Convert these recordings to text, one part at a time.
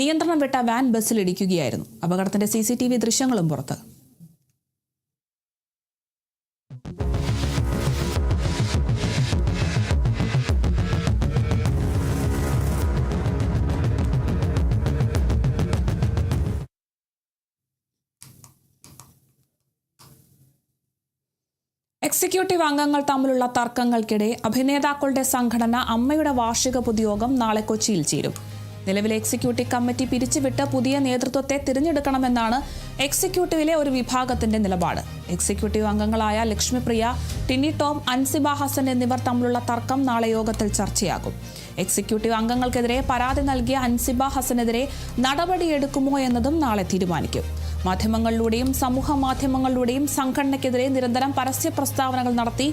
നിയന്ത്രണം വിട്ട വാൻ ബസ്സിലിടിക്കുകയായിരുന്നു. അപകടത്തിന്റെ CCTV ദൃശ്യങ്ങളും പുറത്ത്. എക്സിക്യൂട്ടീവ് അംഗങ്ങൾ തമ്മിലുള്ള തർക്കങ്ങൾക്കിടെ അഭിനേതാക്കളുടെ സംഘടന അമ്മയുടെ വാർഷിക പൊതുയോഗം നാളെ കൊച്ചിയിൽ ചേരും. നിലവിലെ എക്സിക്യൂട്ടീവ് കമ്മിറ്റി പിരിച്ചുവിട്ട് പുതിയ നേതൃത്വത്തെ തിരഞ്ഞെടുക്കണമെന്നാണ് എക്സിക്യൂട്ടീവിലെ ഒരു വിഭാഗത്തിന്റെ നിലപാട്. എക്സിക്യൂട്ടീവ് അംഗങ്ങളായ ലക്ഷ്മിപ്രിയ, ടിനി ടോം, അൻസിബ ഹസൻ എന്നിവർ തമ്മിലുള്ള തർക്കം നാളെ യോഗത്തിൽ ചർച്ചയാകും. എക്സിക്യൂട്ടീവ് അംഗങ്ങൾക്കെതിരെ പരാതി നൽകിയ അൻസിബ ഹസനെതിരെ നടപടിയെടുക്കുമോ എന്നതും നാളെ തീരുമാനിക്കും. മാധ്യമങ്ങളിലൂടെയും സമൂഹ മാധ്യമങ്ങളിലൂടെയും സംഘടനയ്ക്കെതിരെ നിരന്തരം പരസ്യ പ്രസ്താവനകൾ നടത്തി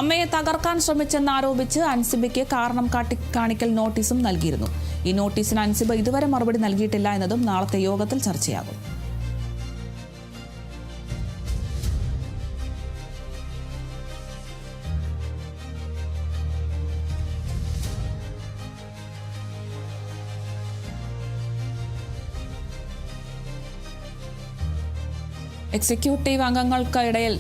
അമ്മയെ തകർക്കാൻ ശ്രമിച്ചെന്നാരോപിച്ച് അൻസിബയ്ക്ക് കാരണം കാണിക്കൽ നോട്ടീസും നൽകിയിരുന്നു. ഈ നോട്ടീസിന് അൻസിബ ഇതുവരെ മറുപടി നൽകിയിട്ടില്ല എന്നതും നാളത്തെ യോഗത്തിൽ ചർച്ചയാകും. എക്സിക്യൂട്ടീവ് അംഗങ്ങൾക്കിടയിൽ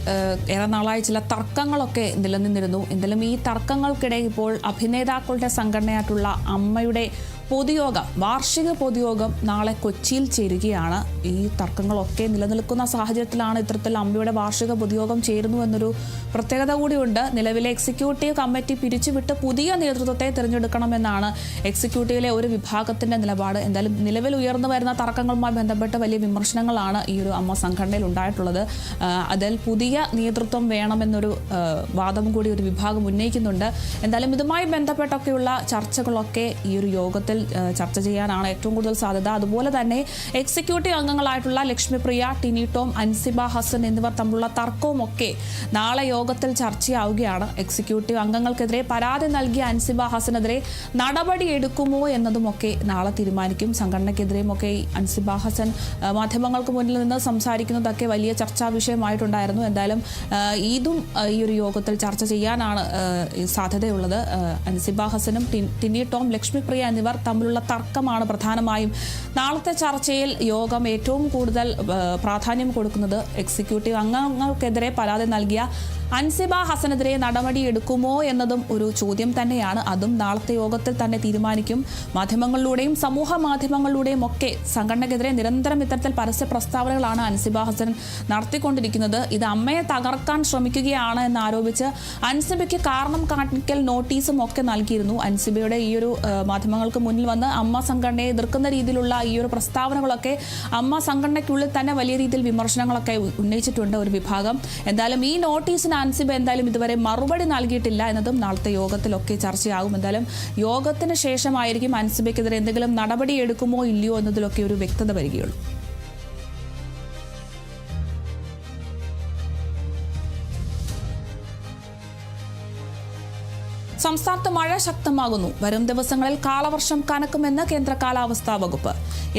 ഏറെ നാളായി ചില തർക്കങ്ങളൊക്കെ നിലനിന്നിരുന്നു. എന്തായാലും ഈ തർക്കങ്ങൾക്കിടെ ഇപ്പോൾ അഭിനേതാക്കളുടെ സംഘടനയായിട്ടുള്ള അമ്മയുടെ വാർഷിക പൊതുയോഗം നാളെ കൊച്ചിയിൽ ചേരുകയാണ്. ഈ തർക്കങ്ങളൊക്കെ നിലനിൽക്കുന്ന സാഹചര്യത്തിലാണ് ഇത്തരത്തിൽ അമ്മയുടെ വാർഷിക പൊതുയോഗം ചേരുന്നു എന്നൊരു പ്രത്യേകത കൂടിയുണ്ട്. നിലവിലെ എക്സിക്യൂട്ടീവ് കമ്മിറ്റി പിരിച്ചുവിട്ട് പുതിയ നേതൃത്വത്തെ തിരഞ്ഞെടുക്കണമെന്നാണ് എക്സിക്യൂട്ടീവിലെ ഒരു വിഭാഗത്തിന്റെ നിലപാട്. എന്തായാലും നിലവിൽ ഉയർന്നു വരുന്ന തർക്കങ്ങളുമായി ബന്ധപ്പെട്ട് വലിയ വിമർശനങ്ങളാണ് ഈ ഒരു അമ്മ സംഘടനയിൽ ഉണ്ടായിട്ടുള്ളത്. അതിൽ പുതിയ നേതൃത്വം വേണമെന്നൊരു വാദം കൂടി ഒരു വിഭാഗം ഉന്നയിക്കുന്നുണ്ട്. എന്തായാലും ഇതുമായി ബന്ധപ്പെട്ടൊക്കെയുള്ള ചർച്ചകളൊക്കെ ഈ ഒരു യോഗത്തിൽ ചർച്ച ചെയ്യാനാണ് ഏറ്റവും കൂടുതൽ സാധ്യത. അതുപോലെ തന്നെ എക്സിക്യൂട്ടീവ് അംഗങ്ങളായിട്ടുള്ള ലക്ഷ്മിപ്രിയ, ടിനി ടോം, അൻസിബ ഹസൻ എന്നിവർ തമ്മിലുള്ള തർക്കവുമൊക്കെ നാളെ യോഗത്തിൽ ചർച്ചയാവുകയാണ്. എക്സിക്യൂട്ടീവ് അംഗങ്ങൾക്കെതിരെ പരാതി നൽകിയ അൻസിബ ഹസനെതിരെ നടപടിയെടുക്കുമോ എന്നതുമൊക്കെ നാളെ തീരുമാനിക്കും. സംഘടനയ്ക്കെതിരെയുമൊക്കെ അൻസിബ ഹസൻ മാധ്യമങ്ങൾക്ക് മുന്നിൽ നിന്ന് സംസാരിക്കുന്നതൊക്കെ വലിയ ചർച്ചാ വിഷയമായിട്ടുണ്ടായിരുന്നു. എന്തായാലും ഇതും ഈ ഒരു യോഗത്തിൽ ചർച്ച ചെയ്യാനാണ് സാധ്യതയുള്ളത്. അൻസിബ ഹസനും ടിനി ടോം, ലക്ഷ്മിപ്രിയ എന്നിവർ തമ്മിലുള്ള തർക്കമാണ് പ്രധാനമായും നാളത്തെ ചർച്ചയിൽ യോഗം ഏറ്റവും കൂടുതൽ പ്രാധാന്യം കൊടുക്കുന്നത്. എക്സിക്യൂട്ടീവ് അംഗങ്ങൾക്കെതിരെ പരാതി നൽകിയ അൻസിബ ഹസനെതിരെ നടപടിയെടുക്കുമോ എന്നതും ഒരു ചോദ്യം തന്നെയാണ്. അതും നാളത്തെ യോഗത്തിൽ തന്നെ തീരുമാനിക്കും. മാധ്യമങ്ങളിലൂടെയും സമൂഹ മാധ്യമങ്ങളിലൂടെയും ഒക്കെ സംഘടനയ്ക്കെതിരെ നിരന്തരം ഇത്തരത്തിൽ പരസ്യ പ്രസ്താവനകളാണ് അൻസിബ ഹസൻ നടത്തിക്കൊണ്ടിരിക്കുന്നത്. ഇത് അമ്മയെ തകർക്കാൻ ശ്രമിക്കുകയാണ് എന്നാരോപിച്ച് അൻസിബയ്ക്ക് കാരണം കാണിക്കൽ നോട്ടീസും ഒക്കെ നൽകിയിരുന്നു. അൻസിബയുടെ ഈ ഒരു മാധ്യമങ്ങൾക്ക് മുന്നിൽ വന്ന് അമ്മ സംഘടനയെ എതിർക്കുന്ന രീതിയിലുള്ള ഈ ഒരു പ്രസ്താവനകളൊക്കെ അമ്മ സംഘടനയ്ക്കുള്ളിൽ തന്നെ വലിയ രീതിയിൽ വിമർശനങ്ങളൊക്കെ ഉന്നയിച്ചിട്ടുണ്ട് ഒരു വിഭാഗം. എന്തായാലും ഈ നോട്ടീസിന് അൻസിബ എന്തായാലും ഇതുവരെ മറുപടി നൽകിയിട്ടില്ല എന്നതും നാളത്തെ യോഗത്തിലൊക്കെ ചർച്ചയാകും. എന്തായാലും യോഗത്തിന് ശേഷമായിരിക്കും അൻസിബയ്ക്കെതിരെ എന്തെങ്കിലും നടപടി എടുക്കുമോ ഇല്ലയോ എന്നതിലൊക്കെ ഒരു വ്യക്തത വരികയുള്ളൂ. സംസ്ഥാനത്ത് മഴ ശക്തമാകുന്നു. വരും ദിവസങ്ങളിൽ കാലവർഷം കനക്കുമെന്ന് കേന്ദ്ര കാലാവസ്ഥാ വകുപ്പ്.